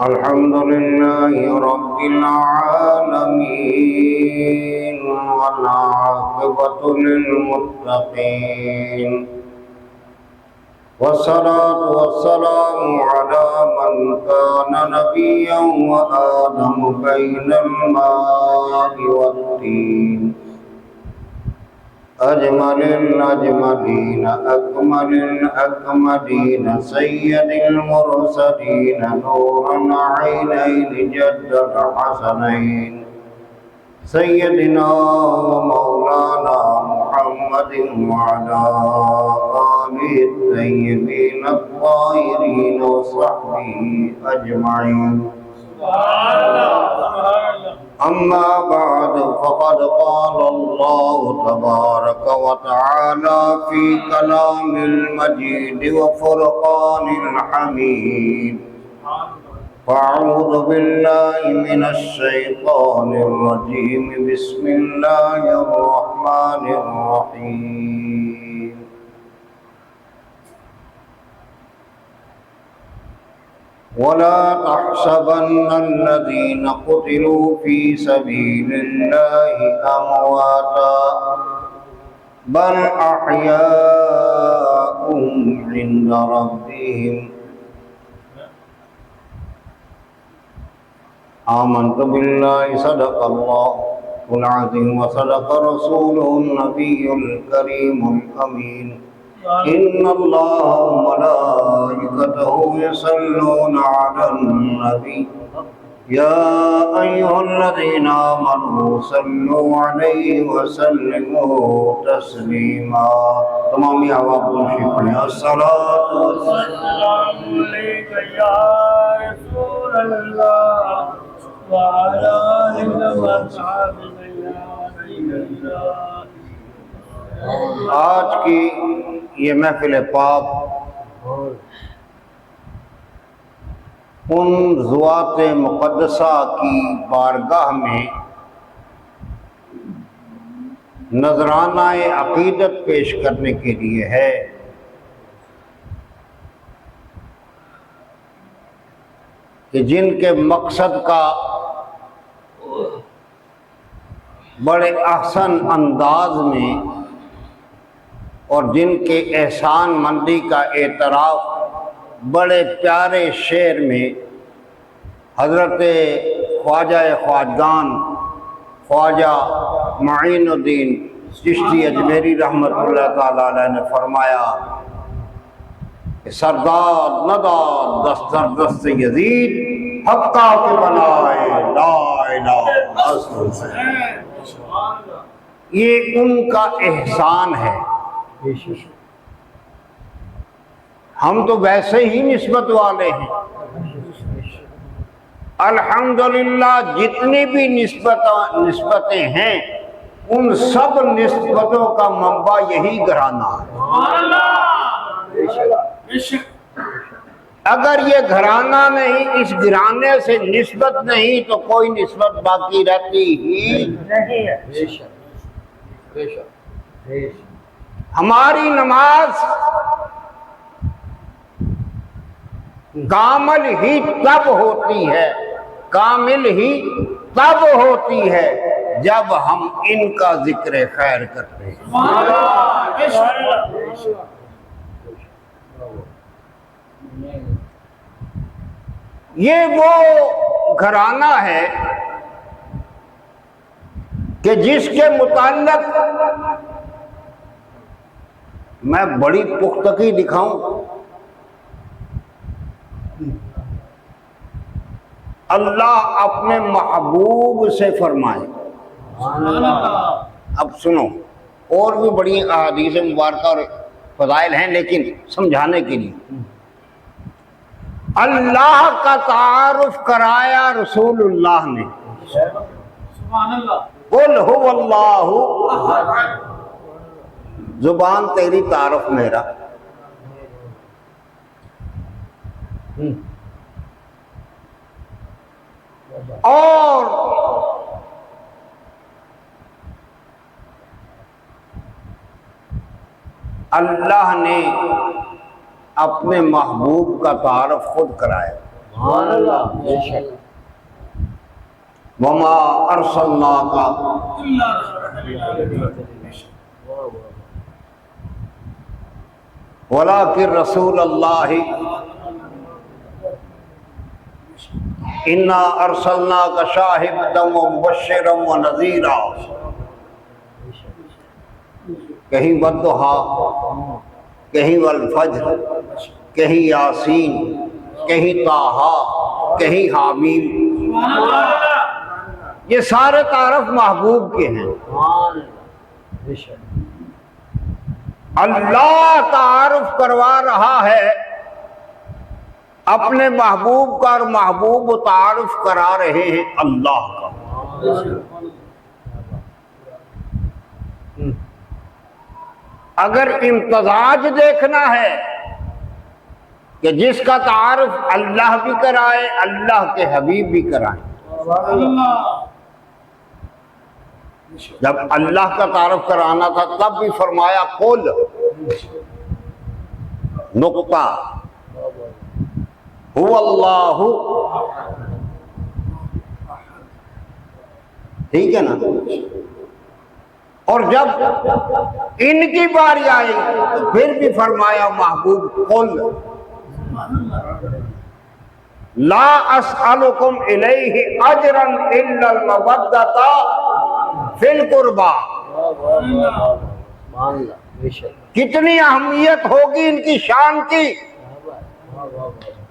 अल्हम्दुलिल्लाहि रब्बिल आलमीन वल आक़िबतु लिल मुत्तक़ीन वस्सलातु वस्सलामु अला मन काना नबिय्यन व आदम बैनल माइ वत्तीन अजमलिल अजमलीन अकमलिल अकमलीन सय्यदिल मुरसलीन नूरन ऐनैन जद्दल हसनैन सय्यदिना व मौलाना मुहम्मदिन व अला आलिहि तय्यबीन अत्ताहिरीन व सहबिहि अजमईन। अम्मा बाद फ़क़द क़ाल अल्लाहु तबारक व तआला फ़ी कलामिल मजीद व फ़ुरक़ानिल हमीद। फ़अऊज़ु बिल्लाहि मिनश शैतानिर रजीम। बिस्मिल्लाहिर रहमानिर रहीम। वला तहसबन्नल्लज़ीन क़ुतिलू फ़ी सबीलिल्लाहि अमवाता बल अहयाउम इन्दा रब्बिहिम। आमन्तु बिल्लाहि सदक़ल्लाहुल अज़ीम व सदक़ रसूलुहुन नबियुल करीमुल अमीन। इन्नल्लाहा व मलाइकतहु यसल्लूना अलन नबी या अय्युहल्लज़ीना आमनू सल्लु अलैहि व सल्लिमू तस्लीमा। तमामी आवाज़ से पढ़ें अस्सलातु वस्सलामु अलैका या रसूलल्लाह व अला आलिहि व अस्हाबिहि या नबीयल्लाह। आज की ये महफिल पाक उन ज़ुवात मुक़द्दसा की बारगाह में नजरानाए अक़ीदत पेश करने के लिए है कि जिनके मकसद का बड़े अहसन अंदाज में और जिनके एहसान मंदी का एतराफ़ बड़े प्यारे शेर में हज़रत ख्वाजा ख्वाजगान ख्वाजा मुईनुद्दीन चिश्ती अजमेरी रहमतुल्लाह ताला अलैह ने फरमाया कि सरदार नदार दस्तर दस्त यजीद हक्का के बनाए ला इलाहा इल्लल्लाह। ये उनका एहसान है। हम तो वैसे ही निस्बत वाले हैं। अल्हम्दुलिल्लाह जितनी भी निस्बतें हैं उन सब निस्बतों का मंबा यही घराना है। अगर ये घराना नहीं, इस घराने से निस्बत नहीं तो कोई निस्बत बाकी रहती ही नहीं है। हमारी नमाज कामिल ही तब होती है, कामिल ही तब होती है जब हम इनका जिक्र खैर करते हैं। ये वो घराना है कि जिसके मुताल्लिक मैं बड़ी पुख्तगी दिखाऊं। अल्लाह अपने महबूब से फरमाए। अब सुनो, और भी बड़ी अहादीस मुबारक और फज़ाइल हैं, लेकिन समझाने के लिए अल्लाह का तारुफ कराया रसूलुल्लाह ने। कुल हुवल्लाहु, जुबान तेरी तारुफ मेरा। और अल्लाह ने अपने महबूब का तारफ खुद कराया। वमा अरसलनाका वलाकिन रसूलल्लाह इन्ना अरसलनाका शाहिदन व मुबश्शिरन व नज़ीरा। कहीं वद्दुहा, कहीं वल फज्र, कहीं यासीन, कहीं ताहा, कहीं हामीम। ये सारे तारफ महबूब के हैं। अल्लाह तारुफ करवा रहा है अपने महबूब का, और महबूब तारुफ करा रहे हैं अल्लाह का। अगर इम्तजाज देखना है कि जिसका तारुफ अल्लाह भी कराए, अल्लाह के हबीब भी कराए। जब अल्लाह का तारुफ कराना था तब भी फरमाया कुल नुक्ता हुवल्लाहु, ठीक है ना। और जब इनकी बारी आई तो फिर भी फरमाया महबूब कुल ला अस्अलुकुम इलैहि अजरन इल्लल मवद्दता फिल कुर्बा। कितनी अहमियत होगी इनकी शान की,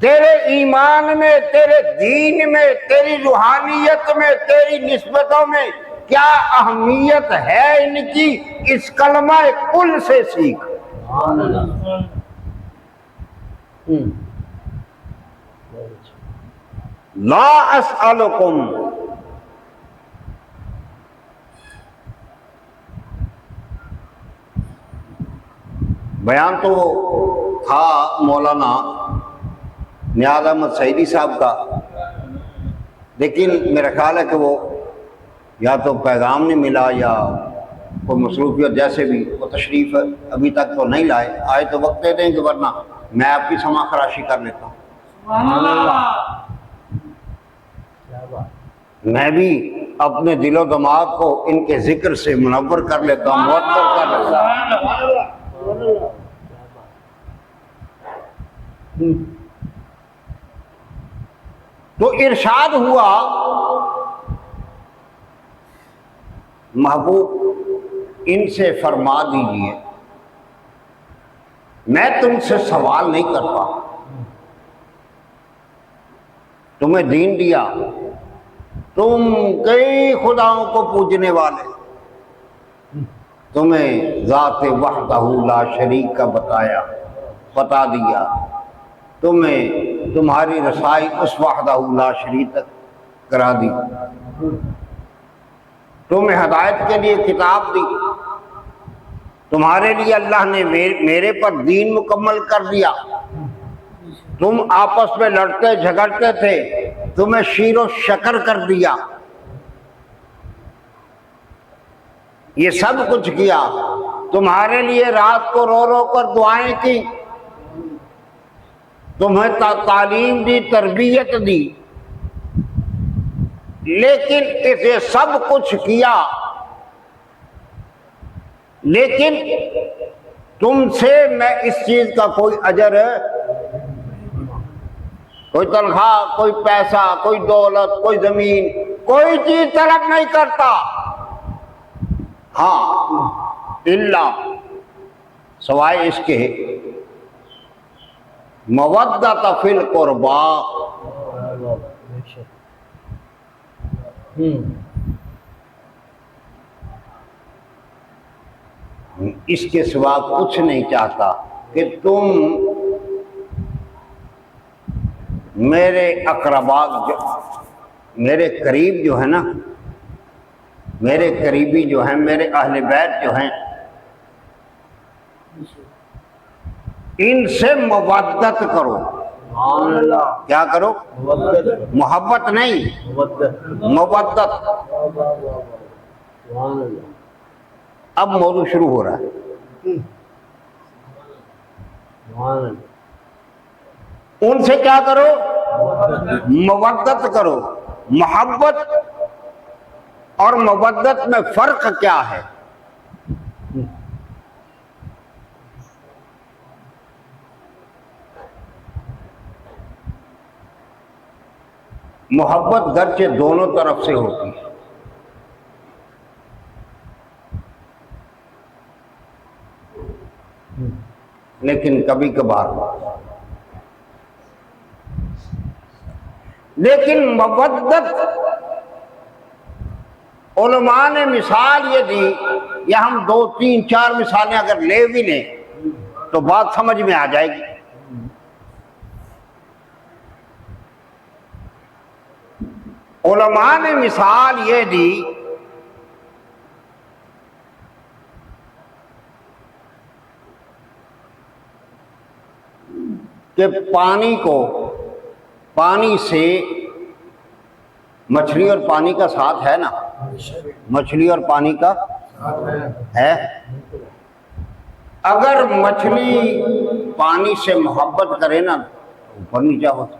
तेरे ईमान में, तेरे दीन में, तेरी रूहानियत में, तेरी निस्बतों में क्या अहमियत है इनकी, इस कलमा कुल से सीख। ला अस्अलुकुम, बयान तो था मौलाना नियाज़ अहमद सईदी साहब का, लेकिन मेरा ख्याल है कि वो या तो पैगाम नहीं मिला या कोई मसरूफियत, जैसे भी वो तशरीफ़ अभी तक तो नहीं लाए। आए तो वक्त दे देंगे, वरना मैं आपकी समा खराशी कर लेता हूँ। मैं भी अपने दिलो दिमाग को इनके जिक्र से मुनव्वर कर लेता हूँ, मुअत्तर कर लेता हूँ। तो इरशाद हुआ महबूब इनसे फरमा दीजिए मैं तुमसे सवाल नहीं करता, तुम्हें दीन दिया, तुम कई खुदाओं को पूजने वाले, तुम्हें ज़ाते वहदहू ला शरीक का बता दिया, तुम्हें तुम्हारी रसाई उस वहदहू ला शरीक तक करा दी, तुम्हें हदायत के लिए किताब दी, तुम्हारे लिए अल्लाह ने मेरे पर दीन मुकम्मल कर दिया, तुम आपस में लड़ते झगड़ते थे, तुम्हें शीरो शकर कर दिया, ये सब कुछ किया, तुम्हारे लिए रात को रो रो कर दुआएं की, तुम्हें तालीम दी, तरबियत दी, लेकिन इसे सब कुछ किया, लेकिन तुमसे मैं इस चीज का कोई अजर, कोई तनख्वाह, कोई पैसा, कोई दौलत, कोई जमीन, कोई चीज तलब नहीं करता। हाँ, इल्ला सवाए इसके मवद्दत फिल कुर्बा, इसके सिवा कुछ नहीं चाहता कि तुम मेरे अकरबा, मेरे करीब जो है ना, मेरे करीबी जो हैं, मेरे अहले बैत जो हैं, इनसे मवद्दत करो। क्या करो? मोहब्बत नहीं, मवद्दत। अब मौजू शुरू हो रहा है। उनसे क्या करो? मवद्दत करो। मोहब्बत और मवद्दत में फर्क क्या है? मोहब्बत गर्चे दोनों तरफ से होती है, लेकिन कभी कभार, लेकिन मवद्दत उलमा ने मिसाल ये दी, या हम 2, 3, 4 मिसालें अगर ले भी लें तो बात समझ में आ जाएगी। उलमा ने मिसाल ये दी कि पानी से, मछली और पानी का साथ है ना, मछली और पानी का है। अगर मछली पानी से मोहब्बत करे ना तो ऊपर नीचा होता।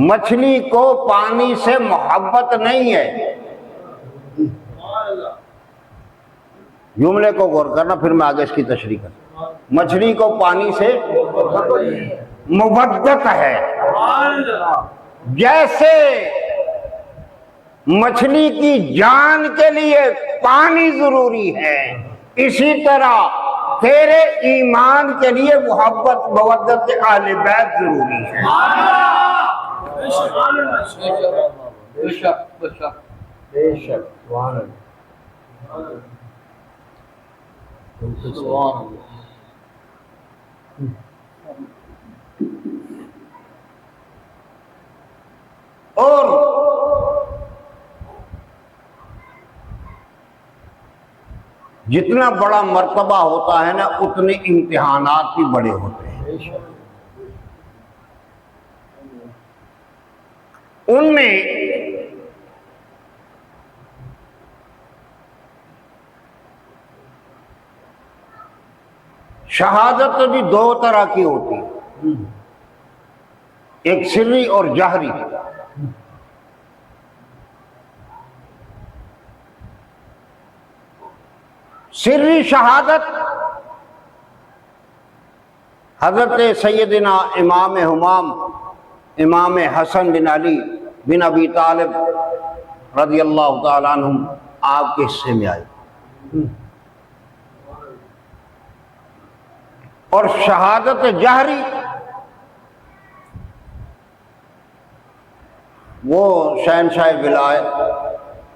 मछली को पानी से मोहब्बत नहीं है। जुमले को गौर करना, फिर मैं आगे इसकी तशरीह करूं। मछली को पानी से मुवद्दत है। जैसे मछली की जान के लिए पानी जरूरी है, इसी तरह तेरे ईमान के लिए मोहब्बत मवद्दत अहले बैत जरूरी है। और जितना बड़ा मर्तबा होता है ना, उतने इम्तिहानात भी बड़े होते हैं। उनमें शहादत भी 2 तरह की होती है, एक सिर्री और जहरी। सिर्री शहादत हजरत सैयदना इमाम हुमाम इमाम हसन बिन अली बिन अबी तालिब रज़ियल्लाहु ताला अन्हुम आपके हिस्से में आई। और शहादत जहरी वो शहनशाह विलायत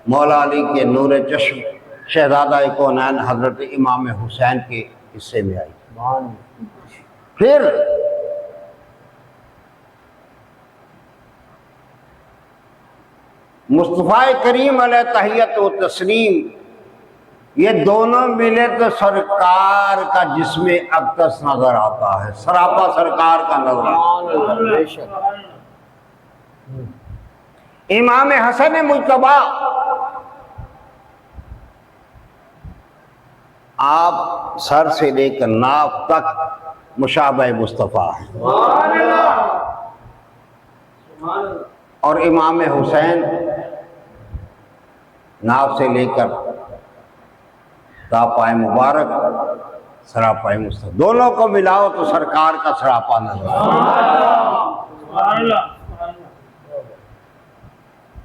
मौला अली के नूर चश्म शहजादा कौनैन हजरत इमाम हुसैन के हिस्से में आई। फिर मुस्तफ़ा करीम अलैहि तहियत व तस्लीम, ये दोनों मिले तो सरकार का जिस्मे अक़दस नजर आता है, सरापा सरकार का नजर आता है। इमाम हसन मुज्तबा आप सर से लेकर नाक तक मुशाबह मुस्तफ़ा है। और इमाम हुसैन नाक से लेकर तापाए मुबारक सरापाए मुस्तफ़ा, दोनों को मिलाओ तो सरकार का सरापा नजर।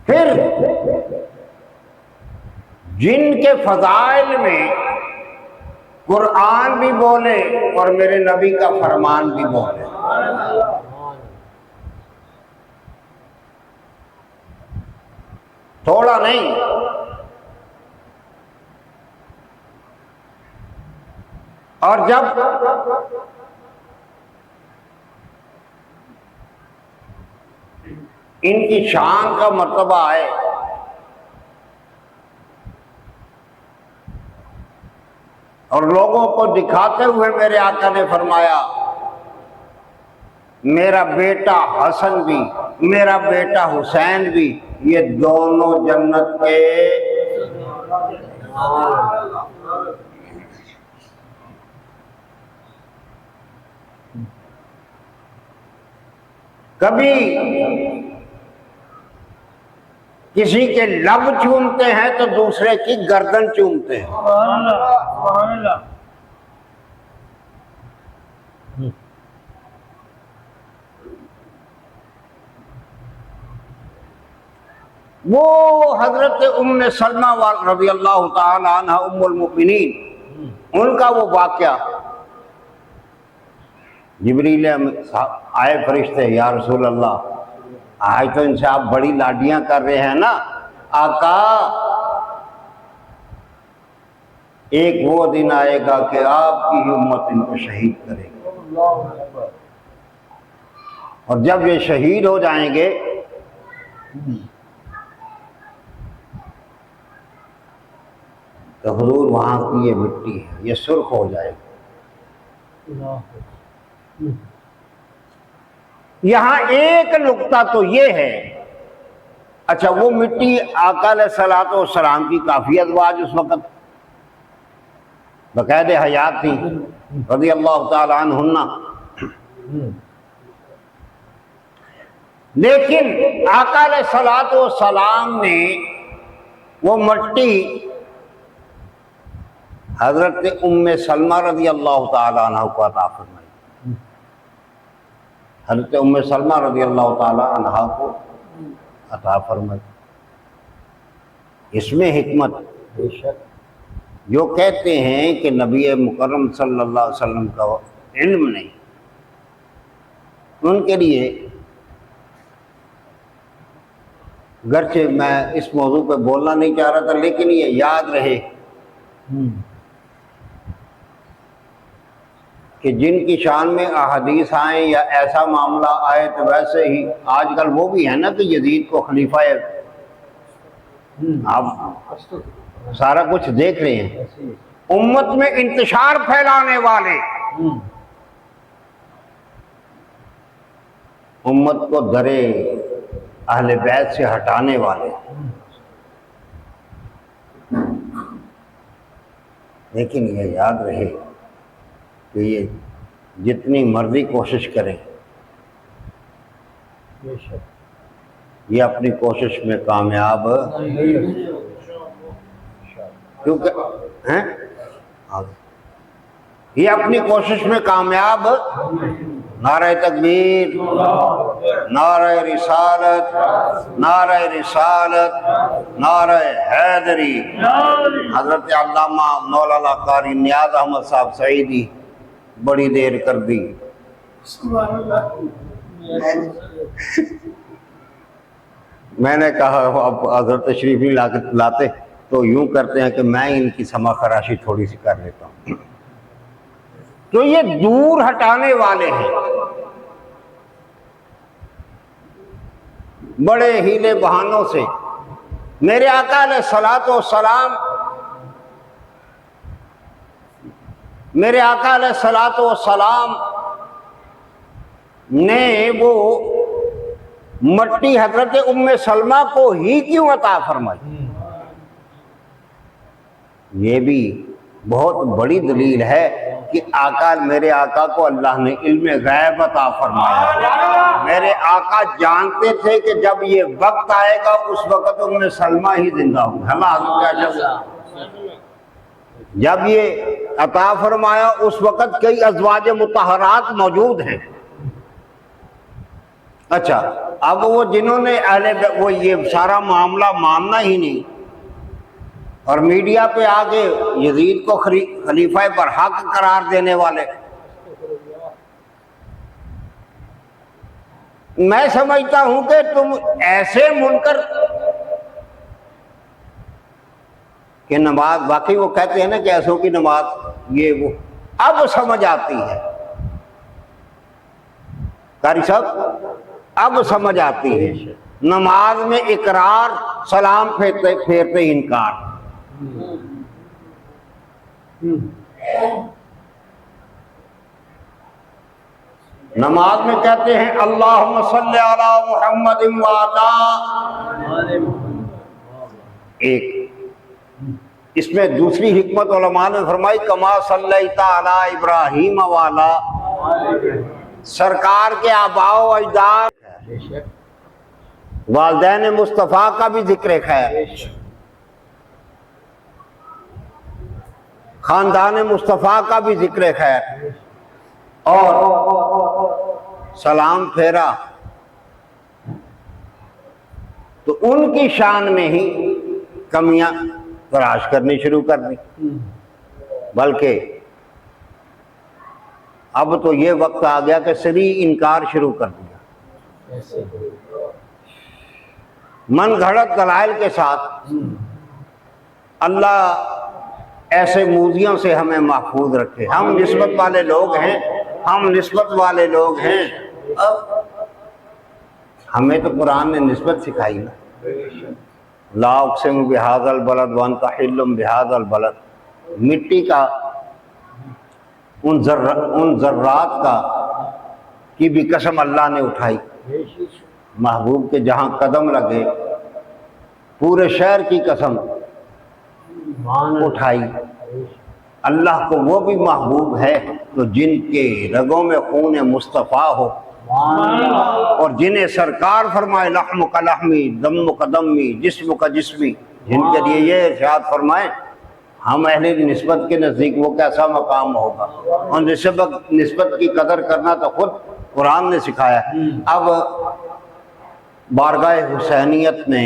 फिर जिनके फजाइल में कुरान भी बोले और मेरे नबी का फरमान भी बोले, थोड़ा नहीं। और जब इनकी शान का मर्तबा आए और लोगों को दिखाते हुए मेरे आका ने फरमाया, मेरा बेटा हसन भी मेरा बेटा हुसैन भी, ये दोनों जन्नत के कभी किसी के लब चूमते हैं तो दूसरे की गर्दन चूमते हैं। वो हजरत उम्मे सलमा रज़ी अल्लाह ताला अन्हा उम्मुल मोमिनीन, उनका वो वाक़या, जिब्रील आए फरिश्ते, या रसूल अल्लाह, आज तो इनसे आप बड़ी लाडियां कर रहे हैं ना आका, एक वो दिन आएगा कि आपकी उम्मत इनको शहीद करेगी, और जब ये शहीद हो जाएंगे तो हुजूर वहां की ये मिट्टी है, ये सुर्ख हो जाएगी। यहां एक नुक्ता तो ये है, अच्छा वो मिट्टी आका अलैहिस्सलातु वस्सलाम की काफी अज़वाज उस वक़्त बकायदे हयात थी रज़ी अल्लाह ताला अन्हुन्ना, लेकिन आका अलैहिस्सलातु वस्सलाम ने वो मिट्टी हजरत उम्मे सलमा रज़ी अल्लाह ताला अन्हा को अता फरमाई। हजरत उम्मे सलमा रज़ी अल्लाह ताला अन्हा को अता फरमाई। इसमें हिकमत बेशक, जो कहते हैं कि नबी मुकर्रम सल्लल्लाहु अलैहि वसल्लम का इल्म नहीं, उनके लिए, गर्चे मैं इस मौजू पे बोलना नहीं चाह रहा था, लेकिन ये याद रहे कि जिनकी शान में अहादीस आए या ऐसा मामला आए तो वैसे ही आजकल वो भी है ना कि यजीद को खलीफा है, आप सारा कुछ देख रहे हैं, उम्मत में इंतशार फैलाने वाले, उम्मत को दरे अहले बैत से हटाने वाले। लेकिन ये याद रहे कि ये जितनी मर्जी कोशिश करें, ये अपनी कोशिश में कामयाब, क्योंकि हैं ये अपनी कोशिश में कामयाब, नारे तकबीर, नारे रिसालत, नारे रिसालत, नारे हैदरी। हजरत अल्लामा मौलाना कारी नियाज़ अहमद साहब सईदी बड़ी देर कर दी। मैंने कहा अब हजरत तशरीफ नहीं लाते तो यूं करते हैं कि मैं इनकी समा खराशी थोड़ी सी कर लेता हूं। तो ये दूर हटाने वाले हैं, बड़े हीले बहानों से। मेरे आका अलैहिस्सलातु वस्सलाम, मेरे आका अलैहिस्सलातु वस्सलाम ने वो मट्टी हजरत उम्मे सलमा को ही क्यों अता फरमाई? ये भी बहुत बड़ी दलील है कि आका, मेरे आका को अल्लाह ने इल्म गैब अता फरमाया। मेरे आका जानते थे कि जब ये वक्त आएगा उस वक्त उम्मे सलमा ही जिंदा होंगे। जब ये अता फरमाया उस वक्त कई अज़वाज मुतहरात मौजूद हैं। अच्छा, अब वो जिन्होंने अहले वो ये सारा मामला मानना ही नहीं और मीडिया पे आके यजीद को खलीफा बरहक करार देने वाले, मैं समझता हूं कि तुम ऐसे मुनकर कि नमाज, वाकई वो कहते हैं ना कि ऐसों की नमाज ये वो, अब समझ आती है कारी साहब, अब समझ आती है। नमाज में इकरार, सलाम फेरते फेरते इनकार। नमाज में कहते हैं अल्लाहुम्मा सल्ली अला मुहम्मद व अला, एक। इसमें दूसरी हिकमत उलमा ने फरमाई कमा सल्लैता अला इब्राहीम व अला, सरकार के आबाओ अजदाद, वालिदैन मुस्तफ़ा का भी जिक्र खैर, खानदान मुस्तफ़ा का भी जिक्र खैर, और सलाम फेरा तो उनकी शान में ही कमियां तराश करनी शुरू कर दी। बल्कि अब तो ये वक्त आ गया कि सरी इनकार शुरू कर दिया। मन घड़त दलाइल के साथ अल्लाह ऐसे मूजियों से हमें महफूज रखे। हम निस्बत वाले लोग हैं, हम निस्बत वाले लोग हैं। अब हमें तो कुरान ने निस्बत सिखाई ना, ला उक़सिमु बिहाज़ल बलद व अंत हिल्लुम बिहाज़ल बलद, मिट्टी का उन ज़र्रात का की भी कसम अल्लाह ने उठाई। महबूब के जहाँ कदम लगे पूरे शहर की कसम उठाई। अल्लाह को वो भी महबूब है तो जिनके रगों में खून मुस्तफ़ा हो, और जिन्हें सरकार फरमाए लहम का लहमी दम का दमी जिस्म का जिस्मी, जिनके लिए ये इरशाद फरमाए हम अहले निस्बत के नज़दीक वो कैसा मकाम होगा। और निस्बत की कदर करना तो खुद कुरान ने सिखाया। अब बारगाह हुसैनियत ने